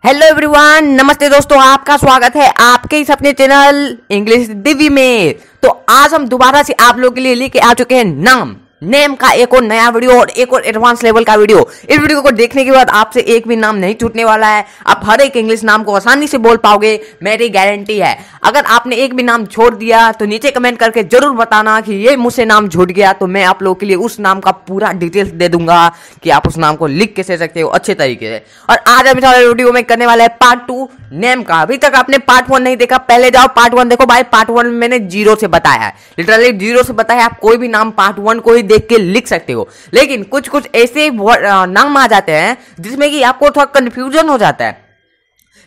Hello everyone, नमस्ते दोस्तों, आपका स्वागत है आपके इस अपने चैनल इंग्लिश दिव्य में। तो आज हम दोबारा से आप लोगों के लिए लेके आ चुके हैं नेम का एक और नया वीडियो और एक और एडवांस लेवल का वीडियो। इस वीडियो को देखने के बाद आपसे एक भी नाम नहीं छूटने वाला है। आप हर एक इंग्लिश नाम को आसानी से बोल पाओगे, मेरी गारंटी है। अगर आपने एक भी नाम छोड़ दिया तो नीचे कमेंट करके जरूर बताना कि ये मुझसे नाम छूट गया, तो मैं आप लोगों के लिए उस नाम का पूरा डिटेल्स दे दूंगा कि आप उस नाम को लिख के दे सकते हो अच्छे तरीके से। और आज हम इस वीडियो में करने वाला है पार्ट 2 नेम का। अभी तक आपने पार्ट 1 नहीं देखा, पहले जाओ पार्ट 1 देखो भाई। पार्ट 1 में मैंने 0 से बताया है, लिटरली 0 से बताया। आप कोई भी नाम पार्ट 1 को ही देख के लिख सकते हो, लेकिन कुछ कुछ ऐसे नाम आ जाते हैं जिसमें कि आपको थोड़ा कंफ्यूजन हो जाता है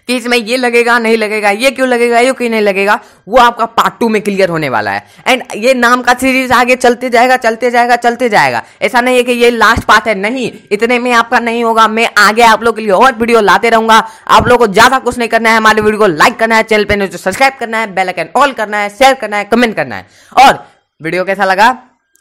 कि इसमें ये लगेगा नहीं लगेगा, ये क्यों लगेगा, ये क्यों नहीं लगेगा। वो आपका पार्ट 2 में क्लियर होने वाला है। एंड ये नाम का सीरीज आगे चलते जाएगा चलते जाएगा चलते जाएगा। ऐसा नहीं है कि ये लास्ट पार्ट है, नहीं, इतने में आपका नहीं होगा। मैं आगे आप लोग के लिए और वीडियो लाते रहूंगा। आप लोगों को ज्यादा कुछ नहीं करना है, हमारे वीडियो को लाइक करना है, चैनल पे सब्सक्राइब करना है, बेल आइकन ऑल करना है, शेयर करना है, कमेंट करना है, और वीडियो कैसा लगा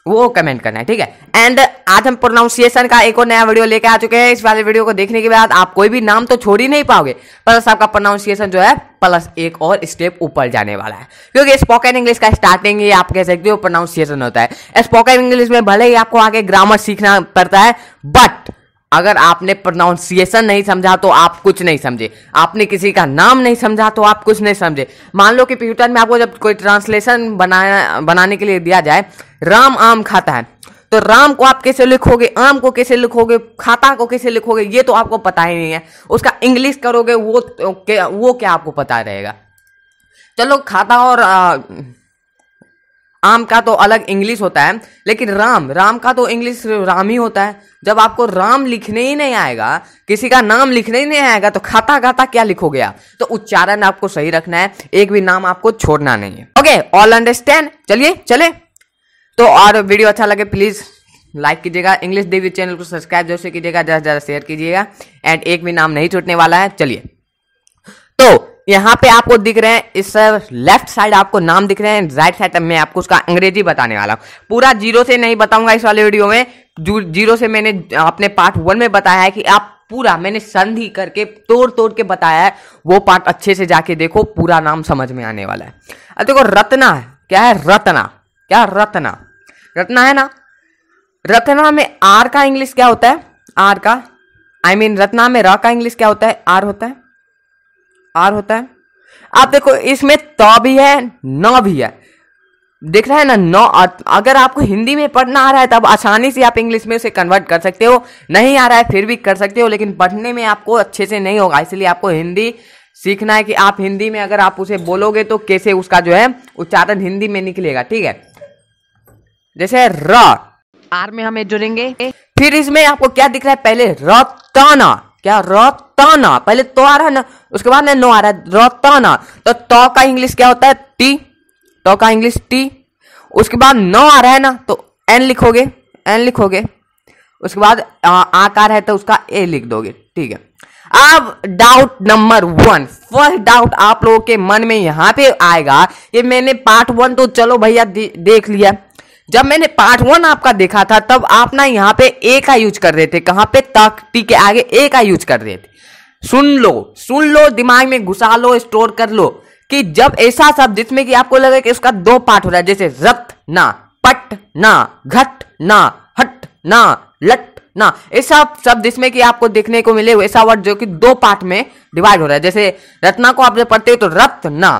वो कमेंट करना है, ठीक है। एंड आज हम प्रोनाउंसिएशन का एक और नया वीडियो लेके आ चुके हैं। इस वाले वीडियो को देखने के बाद आप कोई भी नाम तो छोड़ ही नहीं पाओगे, प्लस आपका प्रोनाउंसिएशन जो है प्लस एक और स्टेप ऊपर जाने वाला है। क्योंकि स्पोकन इंग्लिश का स्टार्टिंग ही आप कह सकते हो प्रोनाउंसिएशन होता है। स्पोकन इंग्लिश में भले ही आपको आगे ग्रामर सीखना पड़ता है, बट अगर आपने प्रोनाउंसिएशन नहीं समझा तो आप कुछ नहीं समझे। आपने किसी का नाम नहीं समझा तो आप कुछ नहीं समझे। मान लो कि फ्यूचर में आपको जब कोई ट्रांसलेशन बनाने के लिए दिया जाए, राम आम खाता है, तो राम को आप कैसे लिखोगे, आम को कैसे लिखोगे, खाता को कैसे लिखोगे, ये तो आपको पता ही नहीं है। उसका इंग्लिश करोगे वो क्या आपको पता रहेगा। चलो, खाता और आम का तो अलग इंग्लिश होता है, लेकिन राम का तो इंग्लिश राम ही होता है। जब आपको राम लिखने ही नहीं आएगा, किसी का नाम लिखने ही नहीं आएगा, तो खाता खाता क्या लिखोगे आप। तो उच्चारण आपको सही रखना है, एक भी नाम आपको छोड़ना नहीं है। Okay, all understand. चलिए चले। तो और वीडियो अच्छा लगे प्लीज लाइक कीजिएगा, इंग्लिश दिव्य चैनल को सब्सक्राइब जरूर से कीजिएगा, ज्यादा से ज्यादा शेयर कीजिएगा। एंड एक भी नाम नहीं छूटने वाला है। चलिए, तो यहाँ पे आपको दिख रहे हैं, इस लेफ्ट साइड आपको नाम दिख रहे हैं, राइट साइड मैं आपको उसका अंग्रेजी बताने वाला हूँ। पूरा 0 से नहीं बताऊंगा इस वाले वीडियो में। 0 से मैंने अपने पार्ट 1 में बताया है कि आप पूरा मैंने संधि करके तोड़ तोड़ के बताया है, वो पार्ट अच्छे से जाके देखो, पूरा नाम समझ में आने वाला है। अब देखो, रत्ना क्या है, रत्ना क्या, रत्ना है ना। रत्ना में आर का इंग्लिश क्या होता है, आर का रत्ना में र का इंग्लिश क्या होता है, आर होता है, आर होता है। आप देखो, इसमें त भी है, न भी है, दिख रहा है ना, न। अगर आपको हिंदी में पढ़ना आ रहा है तब आसानी से आप इंग्लिश में उसे कन्वर्ट कर सकते हो, नहीं आ रहा है फिर भी कर सकते हो, लेकिन पढ़ने में आपको अच्छे से नहीं होगा। इसलिए आपको हिंदी सीखना है कि आप हिंदी में अगर आप उसे बोलोगे तो कैसे उसका जो है उच्चारण हिंदी में निकलेगा, ठीक है। जैसे र, आर में हम जोड़ेंगे, फिर इसमें आपको क्या दिख रहा है, पहले रताना, क्या रताना, पहले तो आ रहा है ना, उसके बाद नो आ रहा है, रताना। तो तो का इंग्लिश क्या होता है, टी, तो का इंग्लिश टी। उसके बाद नो आ रहा है ना, तो एन लिखोगे, एन लिखोगे। उसके बाद आकार है तो उसका ए लिख दोगे, ठीक है। अब डाउट नंबर 1, फर्स्ट डाउट आप लोगों के मन में यहां पे आएगा, ये मैंने पार्ट 1 तो चलो भैया देख लिया। जब मैंने पार्ट 1 आपका देखा था तब आप ना यहाँ पे ए का यूज कर रहे थे, कहां पे, तक टी के आगे ए का यूज कर रहे थे। सुन लो, दिमाग में घुसा लो, स्टोर कर लो कि जब ऐसा शब्द जिसमें कि आपको लगे कि उसका 2 पार्ट हो रहा है, जैसे रत ना, पट ना, घट ना, हट ना, लट ना, ऐसा शब्द जिसमें कि आपको देखने को मिले ऐसा वर्ड जो कि 2 पार्ट में डिवाइड हो रहा है। जैसे रत्ना को आप जब पढ़ते हो तो रत्ना,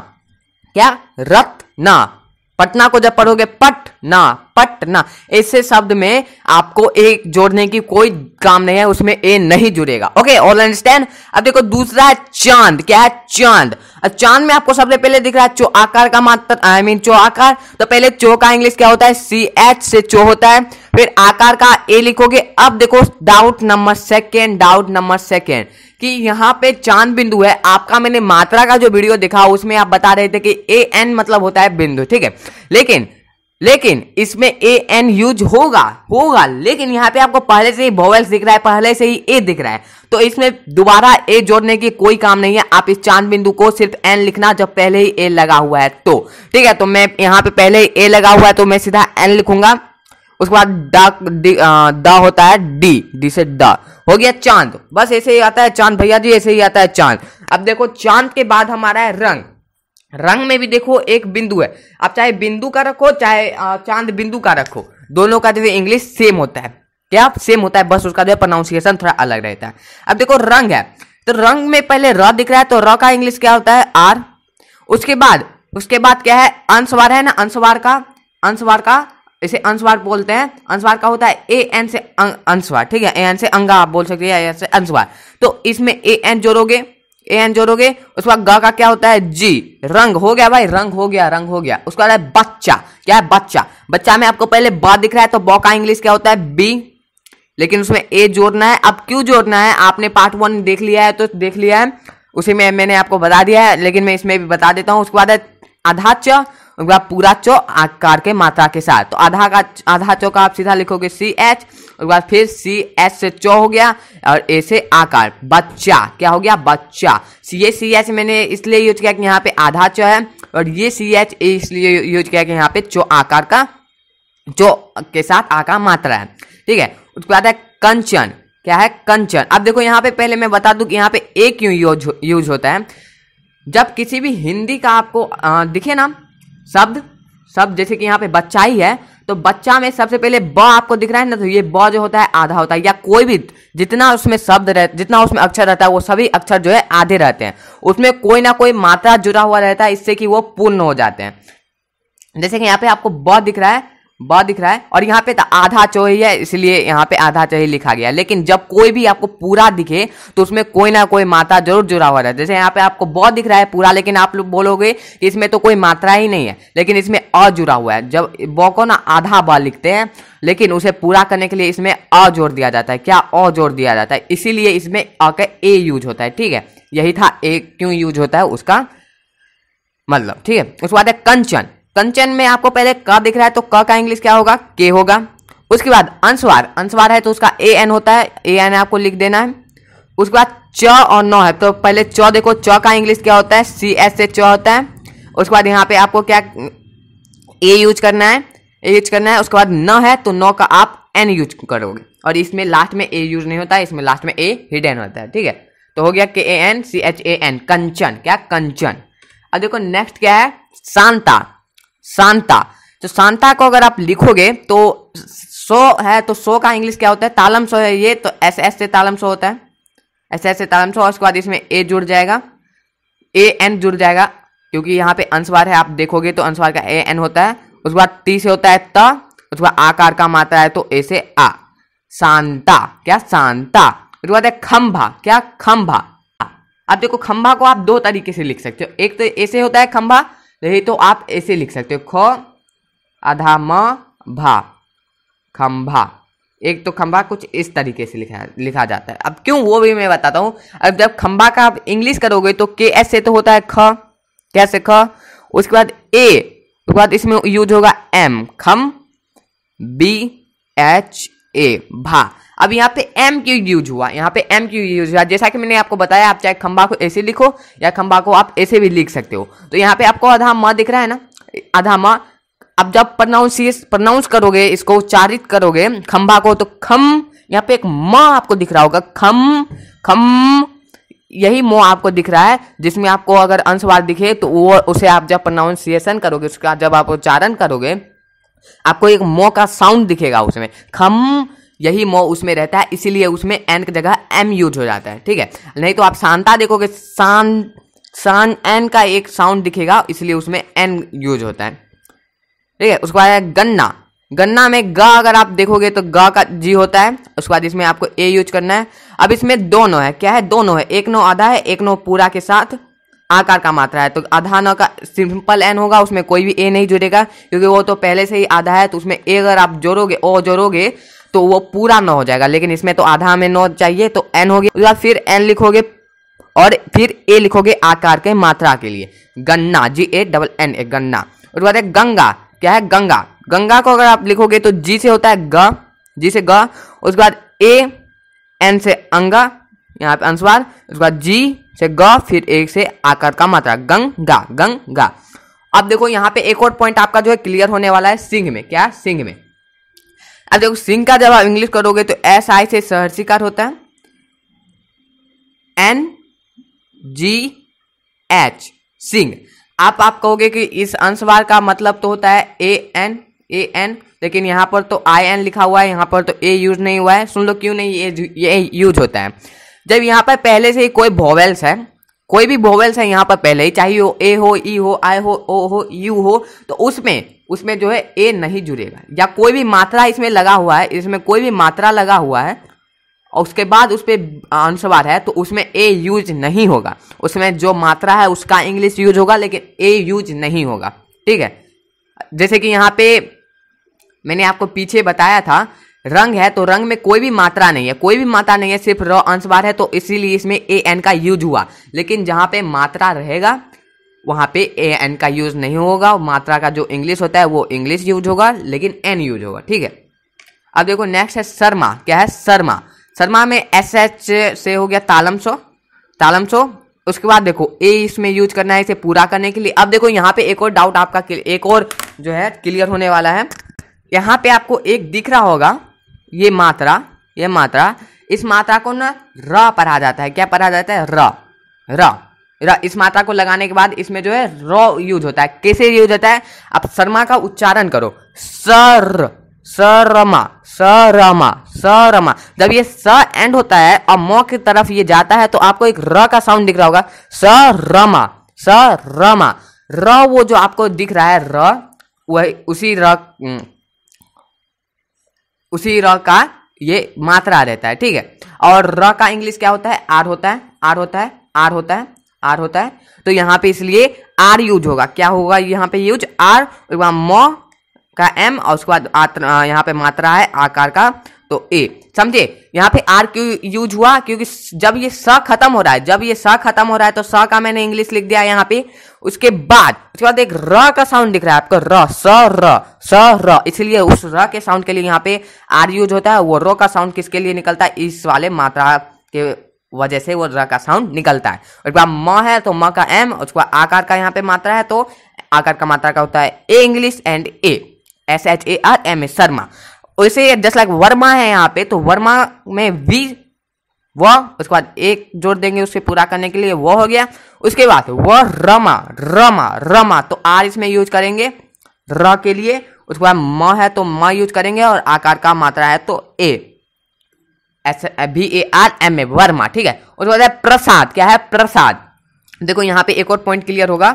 क्या, रत्ना। पटना को जब पढ़ोगे पटना। ऐसे शब्द में आपको ए जोड़ने की कोई काम नहीं है, उसमें ए नहीं जुड़ेगा। Okay, all understand. अब देखो, दूसरा है चांद, क्या है, चांद। चांद में आपको सबसे पहले दिख रहा है चो आकार का मात्र, चो आकार। तो पहले चो का इंग्लिश क्या होता है, CH से चो होता है, फिर आकार का ए लिखोगे। अब देखो डाउट नंबर सेकेंड कि यहाँ पे चांद बिंदु है आपका। मैंने मात्रा का जो वीडियो देखा उसमें आप बता रहे थे कि AN मतलब होता है बिंदु, ठीक है। लेकिन इसमें AN यूज होगा, लेकिन यहाँ पे आपको पहले से ही वोवेल्स दिख रहा है, पहले से ही ए दिख रहा है, तो इसमें दोबारा ए जोड़ने की कोई काम नहीं है। आप इस चांद बिंदु को सिर्फ एन लिखना जब पहले ही ए लगा हुआ है तो, ठीक है। तो मैं यहाँ पे पहले ए लगा हुआ है तो मैं सीधा एन लिखूंगा। उसके बाद द होता है डी से द, हो गया चांद। बस ऐसे ही आता है चांद भैया जी, ऐसे ही आता है चांद। अब देखो चांद के बाद हमारा है रंग। रंग में भी देखो एक बिंदु है, आप चाहे बिंदु का रखो चाहे चांद बिंदु का रखो, दोनों का जो इंग्लिश सेम होता है। क्या सेम होता है, बस उसका जो प्रोनाउंसिएशन थोड़ा अलग रहता है। अब देखो रंग है, तो रंग में पहले र दिख रहा है, तो र का इंग्लिश क्या होता है आर। उसके बाद क्या है अंशवार है ना, अंशवार का इसे अंशवार बोलते हैं। अंशवार का होता है ए एन से अंशवार, ठीक है, ए एन से अंगा आप बोल सकते हैं, से अंशवार। तो इसमें ए एन जोड़ोगे, उसके बाद ग का क्या होता है जी। रंग हो गया भाई, रंग हो गया। उसके बाद है बच्चा। क्या है बच्चा में आपको पहले ब दिख रहा है, तो ब का इंग्लिश क्या होता है बी, लेकिन उसमें ए जोड़ना है। अब क्यों जोड़ना है, आपने पार्ट 1 देख लिया है तो देख लिया है, उसी में मैंने आपको बता दिया है, लेकिन मैं इसमें भी बता देता हूं। उसके बाद है आधा च, उसके बाद पूरा चो आकार के मात्रा के साथ। तो आधा चो का आप सीधा लिखोगे सी एच, उसके बाद फिर सी एच से चो हो गया, और ए से आकार बच्चा। क्या हो गया बच्चा। ये सी एच मैंने इसलिए यूज किया कि यहाँ पे आधा चो है, और ये सी एच इसलिए यूज किया कि यहाँ पे चो आकार का, चो के साथ आकार मात्रा है, ठीक है। उसके बाद है कंचन। क्या है कंचन। अब देखो यहाँ पे पहले मैं बता दूं कि यहाँ पे ए क्यों यूज होता है। जब किसी भी हिंदी का आपको दिखे ना शब्द जैसे कि यहाँ पे बच्चा ही है, तो बच्चा में सबसे पहले ब आपको दिख रहा है ना, तो ये ब जो होता है आधा होता है, या कोई भी जितना उसमें जितना उसमें अक्षर रहता है वो सभी अक्षर जो है आधे रहते हैं, उसमें कोई ना कोई मात्रा जुड़ा हुआ रहता है, इससे कि वो पूर्ण हो जाते हैं। जैसे कि यहाँ पे आपको ब दिख रहा है और यहाँ पे आधा चो ही है, इसलिए यहाँ पे आधा चो ही लिखा गया। लेकिन जब कोई भी आपको पूरा दिखे तो उसमें कोई ना कोई मात्रा जरूर जुड़ा हुआ है। जैसे यहाँ पे आपको ब दिख रहा है पूरा, लेकिन आप लोग बोलोगे कि इसमें तो कोई मात्रा ही नहीं है, लेकिन इसमें अ जुड़ा हुआ है। जब ब को ना आधा ब लिखते हैं, लेकिन उसे पूरा करने के लिए इसमें अ जोड़ दिया जाता है। क्या अ जोड़ दिया जाता है, इसीलिए इसमें अ का ए यूज होता है, ठीक है। यही था ए क्यों यूज होता है उसका मतलब, ठीक है। उसके बाद है कंचन। कंचन में आपको पहले क दिख रहा है, तो क का इंग्लिश क्या होगा के होगा। उसके बाद अंशवार है, तो उसका ए एन होता है, ए एन आपको लिख देना है। उसके बाद च और न है, तो पहले च देखो, च का इंग्लिश क्या होता है सी एस से च होता है। उसके बाद यहाँ पे आपको क्या ए यूज करना है, उसके बाद न है तो न का आप एन यूज करोगे, और इसमें लास्ट में ए यूज नहीं होता है, इसमें लास्ट में ए हिडन होता है, ठीक है। तो हो गया K A N C H A N Kanchan. क्या कंचन। अब देखो नेक्स्ट क्या है शांता। तो शांता को अगर आप लिखोगे तो सो है, तो सो का इंग्लिश क्या होता है तालम सो है ये, तो एस एस से तालम सो होता है, एस एस से तालम सो। उसके बाद इसमें ए जुड़ जाएगा, ए एन जुड़ जाएगा, क्योंकि यहाँ पे अंशवार है, आप देखोगे तो अंशवार का ए एन होता है। उसके बाद टी से होता है त, उसके बाद आकार का मात्रा है तो ए से आ, शांता। क्या शांता। उसके बाद है खंभा। क्या खंभा। अब देखो खंभा को आप दो तरीके से लिख सकते हो, एक तो ऐसे होता है खंभा, नहीं तो आप ऐसे लिख सकते हो ख आधा म भा खंभा। एक तो खंभा कुछ इस तरीके से लिखा जाता है। अब क्यों वो भी मैं बताता हूँ। अब जब खंभा का आप इंग्लिश करोगे तो के एस से तो होता है ख, कैसे ख। उसके बाद ए, उसके बाद इसमें यूज होगा एम खम, बी एच ए भा। अब यहाँ पे एम क्यों यूज हुआ, जैसा कि मैंने आपको बताया, आप चाहे खंभा को ऐसे लिखो या खंभा को आप ऐसे भी लिख सकते हो। तो यहाँ पे आपको आधा म दिख रहा है ना, आधा म। अब जब प्रोनाउंस करोगे, इसको उच्चारित करोगे खंभा को, तो खम, यहाँ पे एक म आपको दिख रहा होगा, खम, यही मो आपको दिख रहा है, जिसमें आपको अगर अंशवार दिखे तो वो उसे आप जब प्रोनाउंसिएशन करोगे, उसका जब आप उच्चारण करोगे, आपको एक मो का साउंड दिखेगा उसमें, खम, यही मो उसमें रहता है, इसीलिए उसमें एन की जगह एम यूज हो जाता है, ठीक है। नहीं तो आप शांता देखोगे, शान एन का एक साउंड दिखेगा, इसलिए उसमें एन यूज होता है, ठीक है। उसके बाद गन्ना में ग अगर आप देखोगे तो ग का जी होता है। उसके बाद इसमें आपको ए यूज करना है। अब इसमें दोनों है। क्या है, दोनों है, एक नो आधा है, एक नो पूरा के साथ आकार का मात्रा है। तो आधा न का सिंपल एन होगा, उसमें कोई भी ए नहीं जुड़ेगा, क्योंकि वो तो पहले से ही आधा है। तो उसमें ए अगर आप जोड़ोगे तो वो पूरा न हो जाएगा, लेकिन इसमें तो आधा में नो चाहिए, तो एन हो गया। उसके बाद फिर एन लिखोगे और फिर ए लिखोगे आकार के मात्रा के लिए, गन्ना, GANN, एक गन्ना। उसके बाद है गंगा। क्या है, गंगा को अगर आप लिखोगे तो जी से होता है ग, जी से ग। उसके बाद ए एन से अंगा, यहाँ पे अंशवार। उसके बाद जी से ग, फिर एक से आकार का मात्रा, गंगा। अब देखो यहाँ पे एक और पॉइंट आपका जो है क्लियर होने वाला है सिंह में। क्या, सिंह में अब देखो सिंह का जब आप इंग्लिश करोगे तो एस आई से सहर्षिकार होता है, NGH सिंह। आप कहोगे कि इस अंशवार का मतलब तो होता है AN, लेकिन यहाँ पर तो IN लिखा हुआ है, यहाँ पर तो A यूज नहीं हुआ है। सुन लो क्यों नहीं ये यूज होता है। जब यहाँ पर पहले से ही कोई वोवेल्स है, कोई भी वोवेल्स है यहाँ पर पहले ही, चाहे वो A हो, E हो, I हो, O हो, U हो, तो उसमें जो है A नहीं जुड़ेगा, या कोई भी मात्रा इसमें लगा हुआ है, इसमें कोई भी मात्रा लगा हुआ है और उसके बाद उस पर अनुस्वार है तो उसमें A यूज नहीं होगा। उसमें जो मात्रा है उसका इंग्लिश यूज होगा लेकिन A यूज नहीं होगा। ठीक है, जैसे कि यहाँ पे मैंने आपको पीछे बताया था, रंग है तो रंग में कोई भी मात्रा नहीं है, कोई भी मात्रा नहीं है, सिर्फ र अंशवार है, तो इसीलिए इसमें AN का यूज हुआ। लेकिन जहाँ पे मात्रा रहेगा वहाँ पे AN का यूज नहीं होगा। मात्रा का जो इंग्लिश होता है वो इंग्लिश यूज होगा लेकिन N यूज होगा। ठीक है, अब देखो नेक्स्ट है शर्मा। क्या है? शर्मा। शर्मा में SH से हो गया तालमसो। उसके बाद देखो A इसमें यूज करना है इसे पूरा करने के लिए। अब देखो यहाँ पे एक और डाउट आपका, एक और जो है क्लियर होने वाला है। यहाँ पे आपको एक दिख रहा होगा ये मात्रा, इस मात्रा को ना र पढ़ा जाता है। क्या पढ़ा जाता है? र। इस मात्रा को लगाने के बाद इसमें जो है र यूज होता है। कैसे यूज होता है? आप शर्मा का उच्चारण करो, सरमा। जब ये स एंड होता है और म की तरफ ये जाता है तो आपको एक र का साउंड दिख रहा होगा, सरमा। र वो जो आपको दिख रहा है र, वही उसी र का ये मात्रा रहता है। ठीक है, और र का इंग्लिश क्या होता है? आर होता है। तो यहाँ पे इसलिए आर यूज होगा। क्या होगा यहाँ पे यूज? आर, म का M और उसके बाद यहाँ पे मात्रा है आकार का तो A। समझे? यहाँ पे आर क्यों यूज हुआ? क्योंकि जब ये स खत्म हो रहा है, तो स का मैंने इंग्लिश लिख दिया यहाँ पे। उसके बाद एक र का साउंड दिख रहा है आपको, र, इसलिए उस र के साउंड के लिए यहाँ पे आर यूज होता है। वो र का साउंड किसके लिए निकलता है? इस वाले मात्रा के वजह से वो र का साउंड निकलता है। उसके बाद म है तो म का M, उसके बाद आकार का यहाँ पे मात्रा है तो आकार का मात्रा का होता है A English and A, SHARMA, Sharma. वैसे जस्ट लाइक वर्मा है यहाँ पे, तो वर्मा में V, उसके बाद एक जोड़ देंगे उससे पूरा करने के लिए, वो हो गया। उसके बाद वह रमा, तो आर इसमें यूज करेंगे र के लिए। उसके बाद म है तो म यूज करेंगे और आकार का मात्रा है तो A, VARMA, वर्मा। ठीक है, उसके बाद है प्रसाद। क्या है? प्रसाद। देखो यहाँ पे एक और पॉइंट क्लियर होगा।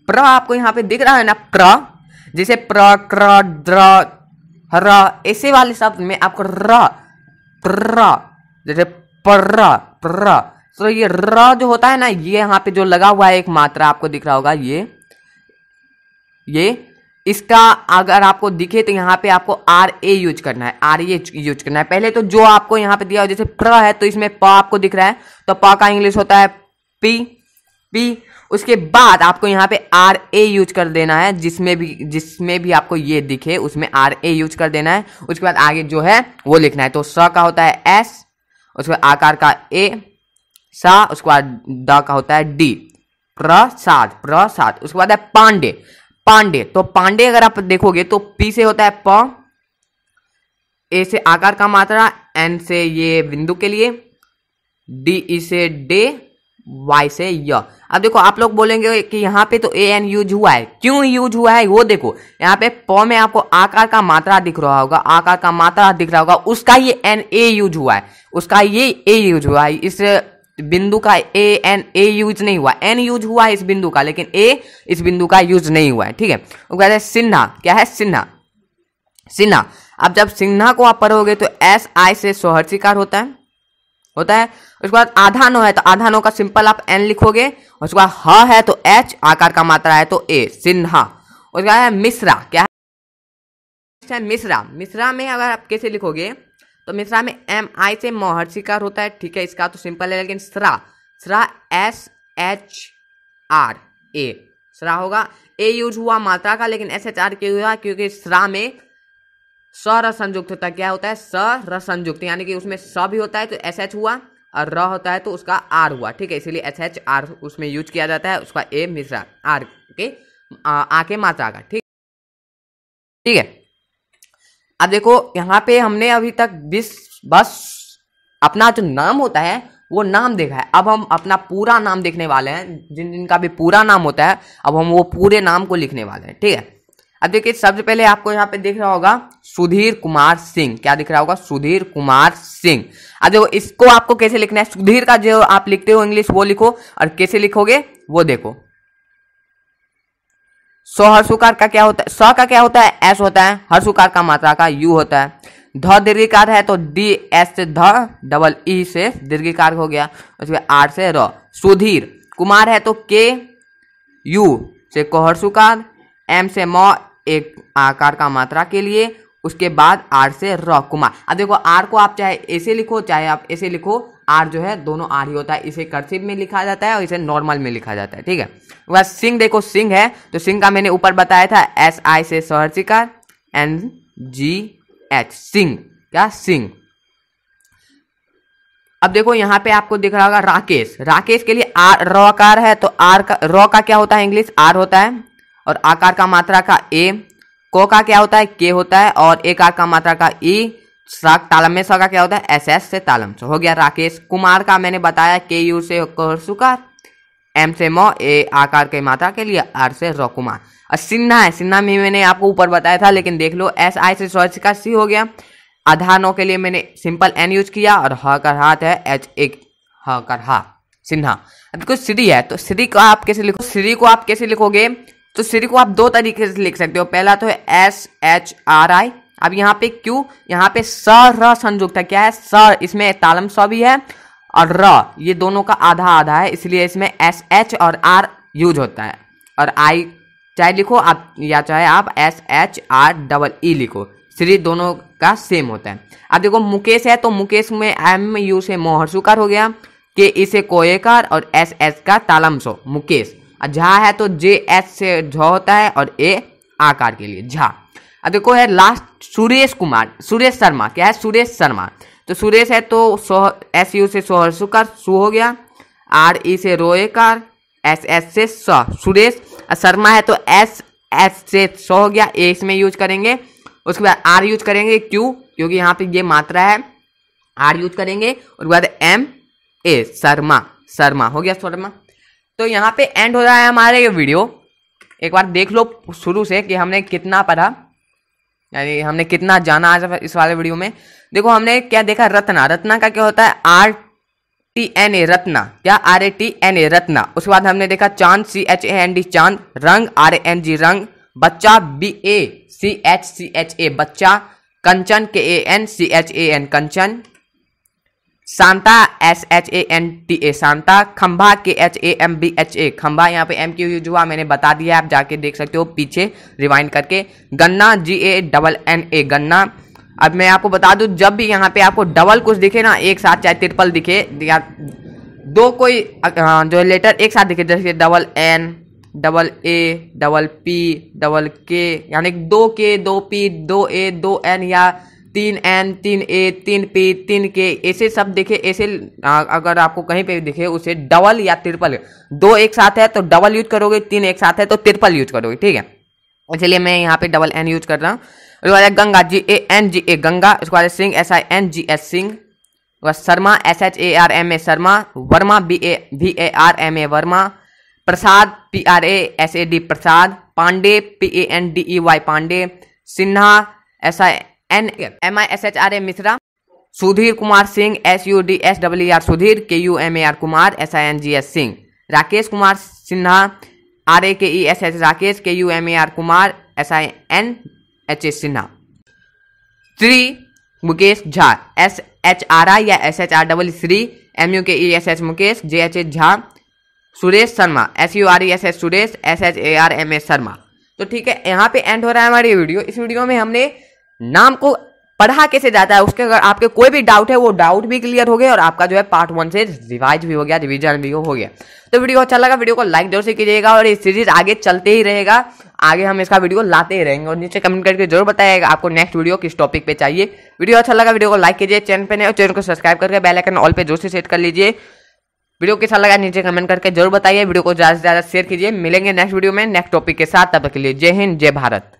प्र आपको यहाँ पे दिख रहा है ना, प्र, जैसे प्र, क्र, द्र, हर, ऐसे वाले शब्द में आपको जैसे प्र, तो ये र जो होता है ना, ये यहाँ पे जो लगा हुआ है एक मात्रा आपको दिख रहा होगा, ये इसका अगर आपको दिखे तो यहाँ पे आपको RA यूज करना है। पहले तो जो आपको यहाँ पे दिया हो, जैसे प्र है तो इसमें प आपको दिख रहा है तो प का इंग्लिश होता है पी। उसके बाद आपको यहाँ पे RA यूज कर देना है, जिसमें भी आपको ये दिखे उसमें RA यूज कर देना है। उसके बाद आगे जो है वो लिखना है। तो स का होता है S, उसके बाद आकार का A, सा, उसके बाद द का होता है D, प्रसाद। उसके बाद है पांडे। तो पांडे अगर आप देखोगे तो P से होता है प, A से आकार का मात्रा, N से ये बिंदु के लिए, D से डे, Y से य। अब देखो आप लोग बोलेंगे कि यहाँ पे तो AN यूज हुआ है, क्यों यूज हुआ है वो देखो। यहाँ पे प में आपको आकार का मात्रा दिख रहा होगा, उसका ये NA यूज हुआ है, इस बिंदु का A यूज नहीं हुआ, N यूज हुआ है इस बिंदु का, लेकिन A इस बिंदु का यूज नहीं हुआ है। ठीक है, वो कहते हैं सिन्हा। क्या है? सिन्हा। अब जब सिन्हा को आप पढ़ोगे तो SI से सोहर्षिकार होता है। उसके बाद आधा नो है तो आधा नो का सिंपल आप N लिखोगे। उसके बाद ह है तो H, आकार का मात्रा है तो A, सिन्हा। उसके बाद है मिश्रा। क्या है? मिश्रा में अगर आप कैसे लिखोगे तो मिश्रा में MI से महर्षिकार होता है। ठीक है, इसका तो सिंपल है, लेकिन SHRA SHRA होगा। A यूज हुआ मात्रा का, लेकिन SHR क्यों हुआ? क्योंकि SHRA में स र संयुक्त होता है। क्या होता है? स र संयुक्त, यानी कि उसमें स भी होता है तो SH हुआ और र होता है तो उसका R हुआ। ठीक है, इसीलिए SHR उसमें यूज किया जाता है। उसका A मिश्रा, R के आ के मात्रा का। ठीक है, अब देखो यहाँ पे हमने अभी तक बस अपना जो नाम होता है वो नाम देखा है। अब हम अपना पूरा नाम देखने वाले हैं, जिन जिनका भी पूरा नाम होता है अब हम वो पूरे नाम को लिखने वाले हैं, ठीक है। अब देखिए सबसे पहले आपको यहाँ पे दिख रहा होगा सुधीर कुमार सिंह। क्या दिख रहा होगा? सुधीर कुमार सिंह। अब देखो इसको आपको कैसे लिखना है, सुधीर का जो आप लिखते हो इंग्लिश वो लिखो, और कैसे लिखोगे वो देखो। सौ हर्षुकार का क्या होता है? स का क्या होता है? एस होता है। हर्षुकार का मात्रा का यू होता है। ध दीर्घिकार है तो डी एस से ध, डबल ई से दीर्घिकार हो गया, उसके आर से र। सुधीर कुमार है तो के यू से को हर्षुकार, एम से म एक आकार का मात्रा के लिए, उसके बाद आर से र कुमार। अब देखो आर को आप चाहे ऐसे लिखो चाहे आप ऐसे लिखो, आर जो है दोनों आर ही होता है। इसे कर्सिव में लिखा जाता है और इसे नॉर्मल में लिखा जाता है, ठीक है। वह सिंह, देखो सिंह है तो सिंह का मैंने ऊपर बताया था एस आई से सहर्षिकार, एन जी एच, सिंह। क्या? सिंह। अब देखो यहाँ पे आपको दिख रहा होगा राकेश। राकेश के लिए आर र आकार है तो आर का र का क्या होता है? इंग्लिश आर होता है, और आकार का मात्रा का ए। को का क्या होता है? के होता है, और एक आकार का मात्रा का ई। तालम में स का क्या होता है? एस एस से तालम से हो गया राकेश। कुमार का मैंने बताया के यू से सुकार, एम से म, ए आकार के मात्रा के लिए, आर से र कुमार। और सिन्हा है, सिन्हा में मैंने आपको ऊपर बताया था लेकिन देख लो, एस आई से स्वर्च का सी हो गया। आधा नो के लिए मैंने सिंपल एन यूज किया, और ह कर हाथ है एच एक ह कर हा, सिन्हा। अब देखो श्री है तो श्री को आप कैसे लिखो? श्री को आप कैसे लिखोगे? तो श्री को आप दो तरीके से लिख सकते हो। पहला तो है एस एच आर आई। अब यहाँ पे क्यों? यहाँ पे स र संयुक्त है। क्या है? स, इसमें तालम स भी है और र, ये दोनों का आधा आधा है, इसलिए इसमें एस एच और आर यूज होता है। और आई चाहे लिखो आप या चाहे आप S H are double E लिखो, श्री दोनों का सेम होता है। अब देखो मुकेश है तो मुकेश में एम यू से मो हर्षुकार हो गया, के ई से कोएकार, और एस एस का तालम सो मुकेश। और झा है तो जे एस से झ होता है, और ए आकार के लिए झा। अब देखो है लास्ट सुरेश कुमार, सुरेश शर्मा। क्या है? सुरेश शर्मा। तो सुरेश है तो एस यू से सोहरसुकार सु हो गया, आर ई से रोएकार, एस एस से स सुरेश। शर्मा है तो एस एस से स हो गया, ए इसमें यूज करेंगे। उसके बाद आर यूज करेंगे, क्यों? क्योंकि यहाँ पे ये मात्रा है, आर यूज करेंगे। उसके बाद एम ए शर्मा, शर्मा हो गया शर्मा। तो यहाँ पे एंड हो रहा है हमारे ये वीडियो। एक बार देख लो शुरू से कि हमने कितना पढ़ा, यानी हमने कितना जाना आज इस वाले वीडियो में। देखो हमने क्या देखा? रत्ना। रत्ना का क्या होता है? R T N A Ratna. क्या? R A T N A Ratna. उसके बाद हमने देखा चांद, C H A N D चांद। रंग, आर ए एन जी रंग। बच्चा, बी ए सी एच ए बच्चा। Kanchan, K A N C H A N Kanchan. Shanta, S H A N T A Shanta. खंभा, K H A M B H A खंभा। यहाँ पे एम क्यू यूज हुआ मैंने बता दिया, आप जाके देख सकते हो पीछे रिवाइंड करके। गन्ना, जी ए डबल एन ए गन्ना। अब मैं आपको बता दूं, जब भी यहाँ पे आपको डबल कुछ दिखे ना एक साथ, चाहे ट्रिपल दिखे या दो कोई जो लेटर एक साथ दिखे, जैसे double N, double A, double P, double K, यानी दो के, दो पी, दो ए, दो एन, या 3 एन, 3 ए, 3 पी, 3 के, ऐसे सब दिखे, ऐसे अगर आपको कहीं पे दिखे उसे डबल या ट्रिपल। दो एक साथ है तो डबल यूज करोगे, 3 एक साथ है तो ट्रिपल यूज करोगे, ठीक है। इसलिए मैं यहाँ पे डबल एन यूज कर रहा हूँ। उसके बाद Ganga, G A N G A Ganga. उसके बाद Singh, S I N G S Singh. Sharma, S H A R M A Sharma. Verma, V A V A R M A Verma. Prasad, P R A S A D Prasad. Pandey, P A N D E Y Pandey. Sinha, S I N M I S H R A Mishra. Sudhir Kumar Singh, S U D S W R Sudhir, K U M A R Kumar, S I N G S Singh. Rakesh Kumar Sinha, R A K E S H Rakesh, K U M A R Kumar, S I N H A Sinha. Shri Mukesh Jha, S H R I या S H R W Shri, M U K E S H Mukesh, J H A Jha. Suresh Sharma, S U R E S H Suresh, S H A R M A Sharma. तो ठीक है, यहाँ पे and हो रहा है हमारी वीडियो। इस वीडियो में हमने नाम को पढ़ा कैसे जाता है, उसके अगर आपके कोई भी डाउट है वो डाउट भी क्लियर हो गया, और आपका जो है पार्ट 1 से रिवाइज भी हो गया, रिवीजन भी हो गया। तो वीडियो अच्छा लगा, वीडियो को लाइक जरूर से कीजिएगा, और ये सीरीज आगे चलते ही रहेगा, आगे हम इसका वीडियो लाते ही रहेंगे। और नीचे कमेंट करके जरूर बताइएगा आपको नेक्स्ट वीडियो किस टॉपिक पे चाहिए। वीडियो अच्छा लगा, वीडियो को लाइक कीजिए, चैनल पे नए हो चैनल को सब्सक्राइब करके बेल आइकन ऑल पे जोर से सेट कर लीजिए। वीडियो कैसा लगा नीचे कमेंट करके जरूर बताइए, वीडियो को ज्यादा से ज्यादा शेयर कीजिए। मिलेंगे नेक्स्ट वीडियो में नेक्स्ट टॉपिक के साथ, तब तक के लिए जय हिंद, जय भारत।